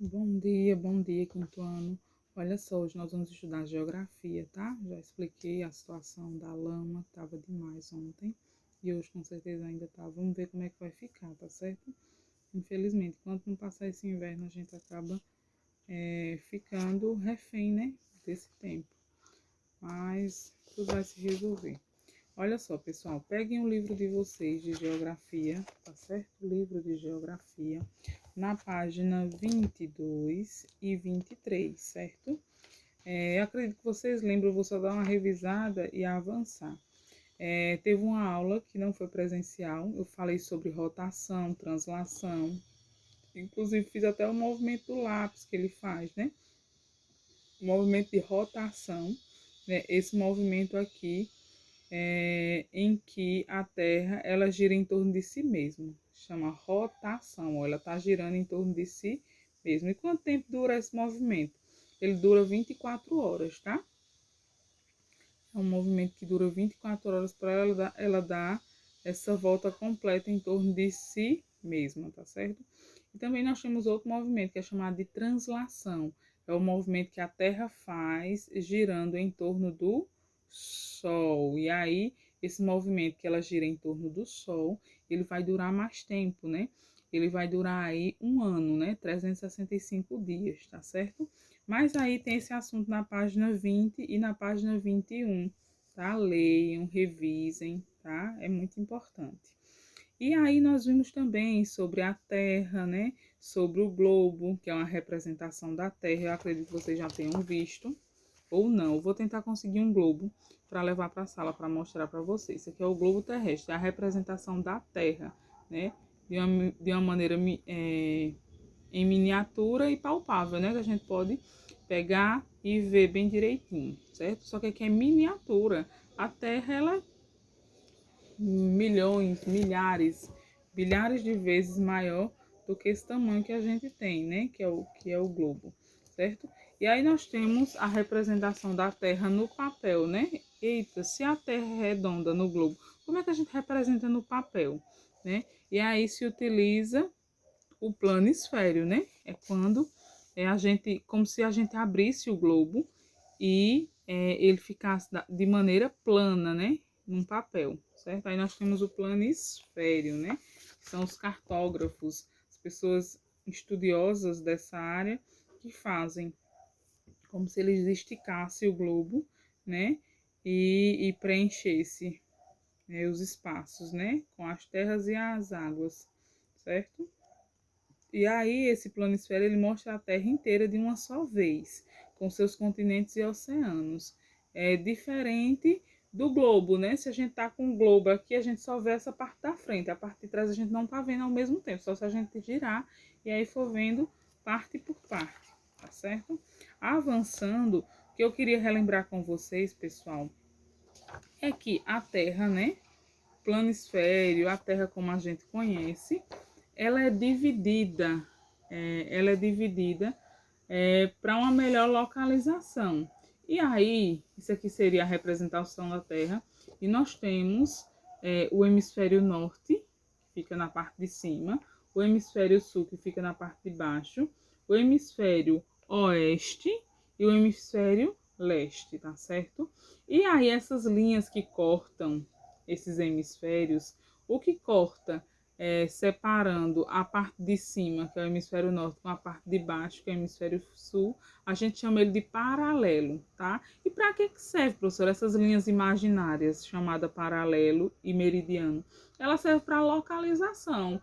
Bom dia, quinto ano. Olha só, hoje nós vamos estudar geografia, tá? Já expliquei a situação da lama, tava demais ontem, e hoje com certeza ainda tá. Vamos ver como é que vai ficar, tá certo? Infelizmente, enquanto não passar esse inverno, a gente acaba ficando refém, né, desse tempo. Mas tudo vai se resolver. Olha só, pessoal, peguem o livro de vocês de geografia, tá certo? Livro de geografia, na página 22 e 23, certo? Eu acredito que vocês lembram, eu vou só dar uma revisada e avançar. Teve uma aula que não foi presencial, eu falei sobre rotação, translação, inclusive fiz até o movimento do lápis que ele faz, né? O movimento de rotação, né? Esse movimento aqui em que a Terra ela gira em torno de si mesma. Chama rotação, ela está girando em torno de si mesma. E quanto tempo dura esse movimento? Ele dura 24 horas, tá? É um movimento que dura 24 horas para ela dar essa volta completa em torno de si mesma, tá certo? E também nós temos outro movimento que é chamado de translação. É o movimento que a Terra faz girando em torno do Sol. E aí, esse movimento que ela gira em torno do Sol, ele vai durar mais tempo, né? Ele vai durar aí um ano, né? 365 dias, tá certo? Mas aí tem esse assunto na página 20 e na página 21, tá? Leiam, revisem, tá? É muito importante. E aí nós vimos também sobre a Terra, né? Sobre o globo, que é uma representação da Terra. Eu acredito que vocês já tenham visto, ou não. Eu vou tentar conseguir um globo para levar para a sala para mostrar para vocês. Esse aqui é o globo terrestre, é a representação da Terra, né? De uma maneira em miniatura e palpável, né? Que a gente pode pegar e ver bem direitinho, certo? Só que aqui é miniatura. A Terra, ela é milhões, milhares, bilhares de vezes maior do que esse tamanho que a gente tem, né? Que é o globo, certo? E aí nós temos a representação da Terra no papel, né? Eita, se a Terra é redonda no globo, como é que a gente representa no papel, né? E aí se utiliza o planisfério, né? É quando a gente, como se a gente abrisse o globo e ele ficasse de maneira plana, né? Num papel, certo? Aí nós temos o planisfério, né? Que são os cartógrafos, as pessoas estudiosas dessa área que fazem como se eles esticassem o globo, né? E preenchesse os espaços, né? Com as terras e as águas, certo? E aí esse planisfério ele mostra a Terra inteira de uma só vez, com seus continentes e oceanos. É diferente do globo, né? Se a gente tá com o globo aqui, a gente só vê essa parte da frente, a parte de trás a gente não tá vendo ao mesmo tempo, só se a gente girar e aí for vendo parte por parte, tá certo? Avançando, o que eu queria relembrar com vocês, pessoal, é que a Terra, né? Planisfério, a Terra como a gente conhece, ela é dividida, para uma melhor localização. E aí, isso aqui seria a representação da Terra, e nós temos o hemisfério norte, que fica na parte de cima, o hemisfério sul, que fica na parte de baixo, o hemisfério oeste e o hemisfério leste, tá certo? E aí, essas linhas que cortam esses hemisférios, o que corta separando a parte de cima, que é o hemisfério norte, com a parte de baixo, que é o hemisfério sul, a gente chama ele de paralelo, tá? E para que serve, professor, essas linhas imaginárias, chamada paralelo e meridiano? Ela serve para localização.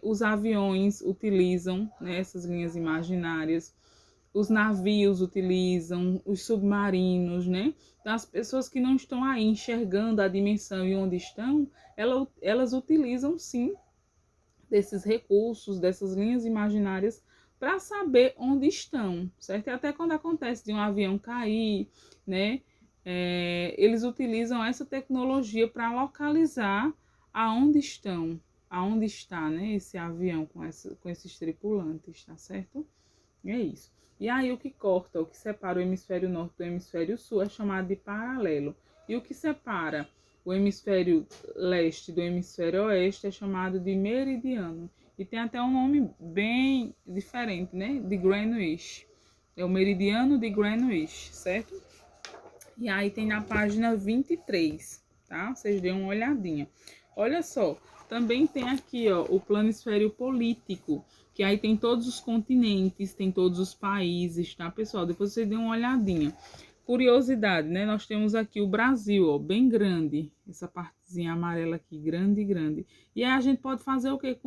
Os aviões utilizam, né, essas linhas imaginárias, os navios utilizam, os submarinos, né? Das pessoas que não estão aí enxergando a dimensão e onde estão, elas utilizam sim desses recursos, dessas linhas imaginárias para saber onde estão, certo? E até quando acontece de um avião cair, né? Eles utilizam essa tecnologia para localizar aonde estão, aonde está, né? Esse avião com esses tripulantes, tá certo? É isso. E aí o que corta, o que separa o hemisfério norte do hemisfério sul é chamado de paralelo. E o que separa o hemisfério leste do hemisfério oeste é chamado de meridiano. E tem até um nome bem diferente, né? De Greenwich. É o meridiano de Greenwich, certo? E aí tem na página 23, tá? Vocês dêem uma olhadinha. Olha só, também tem aqui, ó, o planisfério político, que aí tem todos os continentes, tem todos os países, tá, pessoal? Depois vocês dêem uma olhadinha. Curiosidade, né? Nós temos aqui o Brasil, ó, bem grande. Essa partezinha amarela aqui, grande, grande. E aí a gente pode fazer o que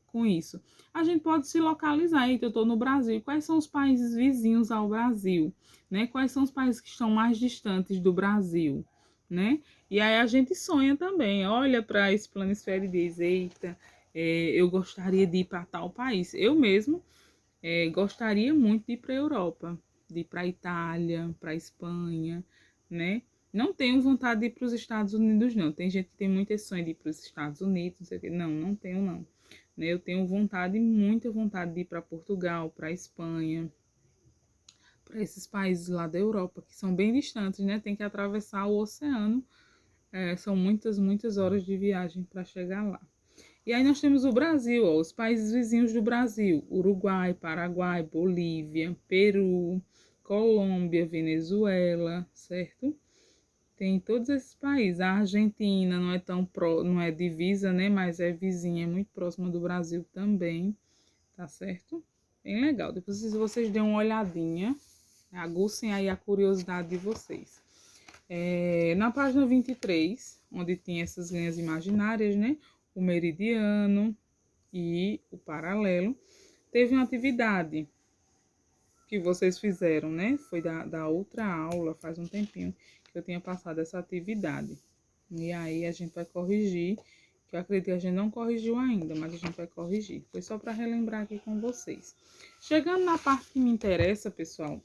com isso? A gente pode se localizar. Eita, eu estou no Brasil. Quais são os países vizinhos ao Brasil? Né? Quais são os países que estão mais distantes do Brasil? Né? E aí a gente sonha também. Olha para esse planisfério e diz, eita, eu gostaria de ir para tal país. Eu mesmo gostaria muito de ir para a Europa, de ir para a Itália, para a Espanha, né? Não tenho vontade de ir para os Estados Unidos, não. Tem gente que tem muito esse sonho de ir para os Estados Unidos, não sei o quê. Não, não tenho, não. Né? Eu tenho vontade, muita vontade de ir para Portugal, para a Espanha, para esses países lá da Europa, que são bem distantes, né? Tem que atravessar o oceano. São muitas, muitas horas de viagem para chegar lá. E aí nós temos o Brasil, ó, os países vizinhos do Brasil: Uruguai, Paraguai, Bolívia, Peru, Colômbia, Venezuela, certo? Tem todos esses países. A Argentina não é não é divisa, né? Mas é vizinha, é muito próxima do Brasil também, tá certo? Bem legal. Depois vocês dêem uma olhadinha, aguçem aí a curiosidade de vocês. Na página 23, onde tem essas linhas imaginárias, né? O meridiano e o paralelo, teve uma atividade que vocês fizeram, né? Foi da outra aula, faz um tempinho que eu tinha passado essa atividade. E aí a gente vai corrigir, que eu acredito que a gente não corrigiu ainda, mas a gente vai corrigir. Foi só para relembrar aqui com vocês. Chegando na parte que me interessa, pessoal,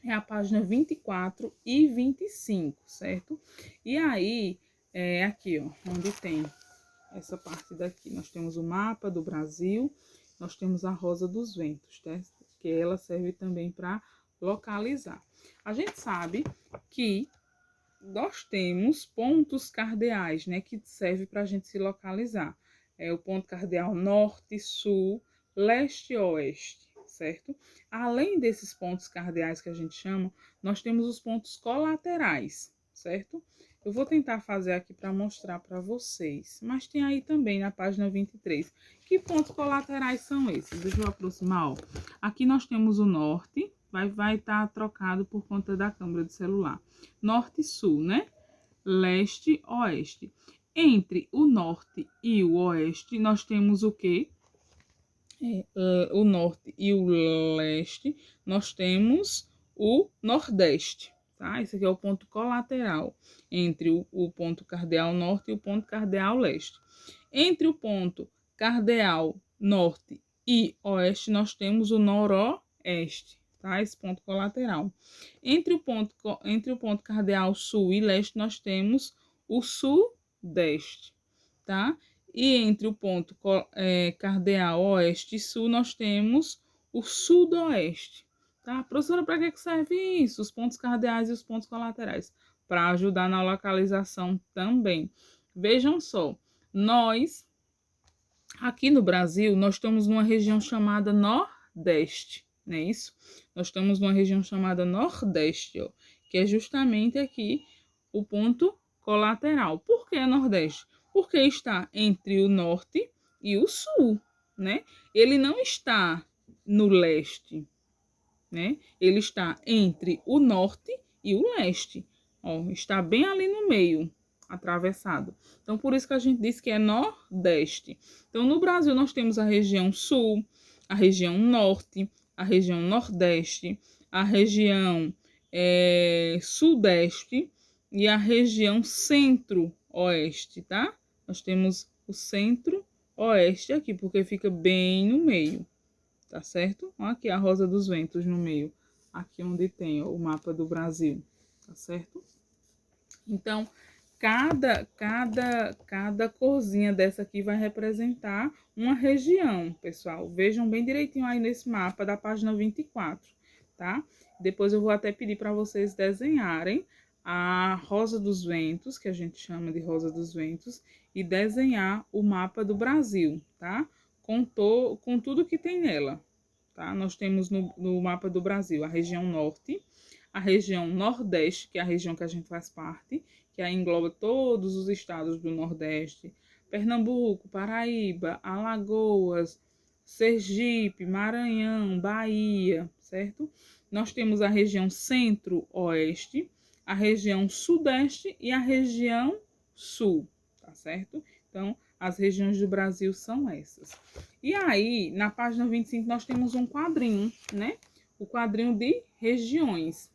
é a página 24 e 25, certo? E aí, aqui, ó, onde tem essa parte daqui, nós temos o mapa do Brasil, nós temos a Rosa dos Ventos, tá? Que ela serve também para localizar. A gente sabe que nós temos pontos cardeais, né, que serve para a gente se localizar. É o ponto cardeal norte, sul, leste e oeste, certo? Além desses pontos cardeais que a gente chama, nós temos os pontos colaterais, certo? Eu vou tentar fazer aqui para mostrar para vocês, mas tem aí também na página 23. Que pontos colaterais são esses? Deixa eu aproximar, ó. Aqui nós temos o norte, vai estar trocado por conta da câmera do celular. Norte e sul, né? Leste, oeste. Entre o norte e o oeste, nós temos o quê? O norte e o leste, nós temos o nordeste, tá? Esse aqui é o ponto colateral entre o ponto cardeal norte e o ponto cardeal leste. Entre o ponto cardeal norte e oeste, nós temos o noroeste, tá? Esse ponto colateral. Entre o ponto cardeal sul e leste, nós temos o sudeste, tá? E entre o ponto cardeal oeste e sul, nós temos o sudoeste, tá? Professora, para que serve isso? Os pontos cardeais e os pontos colaterais? Para ajudar na localização também. Vejam só, nós, aqui no Brasil, nós estamos numa região chamada Nordeste, não é isso? Nós estamos numa região chamada Nordeste, ó, que é justamente aqui o ponto colateral. Por que Nordeste? Porque está entre o norte e o sul, né? Ele não está no leste, né? Ele está entre o norte e o leste. Ó, está bem ali no meio, atravessado. Então, por isso que a gente diz que é Nordeste. Então, no Brasil, nós temos a região sul, a região norte, a região nordeste, a região sudeste e a região centro-oeste, tá? Nós temos o centro-oeste aqui, porque fica bem no meio, tá certo? Olha aqui a Rosa dos Ventos no meio, aqui onde tem ó, o mapa do Brasil, tá certo? Então, cada corzinha dessa aqui vai representar uma região, pessoal. Vejam bem direitinho aí nesse mapa da página 24, tá? Depois eu vou até pedir para vocês desenharem a Rosa dos Ventos, que a gente chama de Rosa dos Ventos, e desenhar o mapa do Brasil, tá? com tudo que tem nela, tá? Nós temos no mapa do Brasil a região norte, a região nordeste, que é a região que a gente faz parte, que aí engloba todos os estados do Nordeste, Pernambuco, Paraíba, Alagoas, Sergipe, Maranhão, Bahia, certo? Nós temos a região centro-oeste, a região sudeste e a região sul, tá certo? Então, as regiões do Brasil são essas. E aí, na página 25, nós temos um quadrinho, né? O quadrinho de regiões.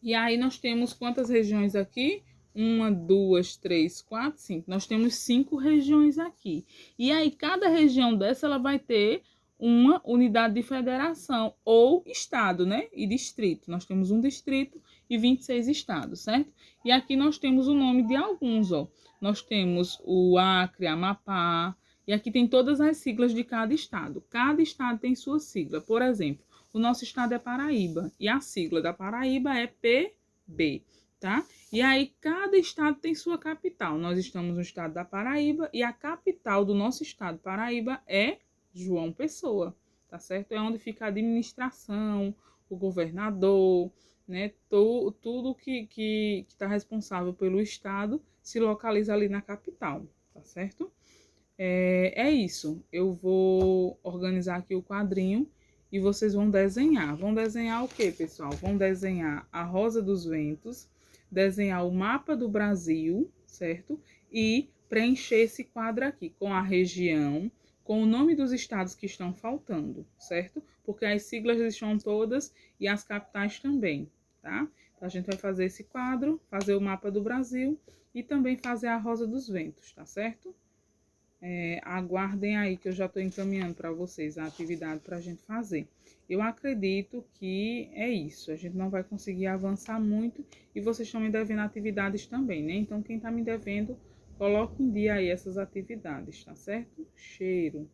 E aí, nós temos quantas regiões aqui? 1, 2, 3, 4, 5. Nós temos 5 regiões aqui. E aí, cada região dessa, ela vai ter uma unidade de federação ou estado, né? E distrito. Nós temos um distrito e 26 estados, certo? E aqui nós temos o nome de alguns, ó. Nós temos o Acre, Amapá, e aqui tem todas as siglas de cada estado. Cada estado tem sua sigla. Por exemplo, o nosso estado é Paraíba e a sigla da Paraíba é PB, tá? E aí cada estado tem sua capital. Nós estamos no estado da Paraíba e a capital do nosso estado, Paraíba, é João Pessoa, tá certo? É onde fica a administração, o governador, né? Tudo que está responsável pelo estado se localiza ali na capital, tá certo? É isso. Eu vou organizar aqui o quadrinho e vocês vão desenhar. Vão desenhar o quê, pessoal? Vão desenhar a Rosa dos Ventos, desenhar o mapa do Brasil, certo? E preencher esse quadro aqui com a região, com o nome dos estados que estão faltando, certo? Porque as siglas estão todas e as capitais também, tá? Então, a gente vai fazer esse quadro, fazer o mapa do Brasil e também fazer a Rosa dos Ventos, tá certo? Aguardem aí que eu já estou encaminhando para vocês a atividade para a gente fazer. Eu acredito que é isso. A gente não vai conseguir avançar muito e vocês estão me devendo atividades também, né? Então, quem está me devendo, coloque em dia aí essas atividades, tá certo? Cheiro!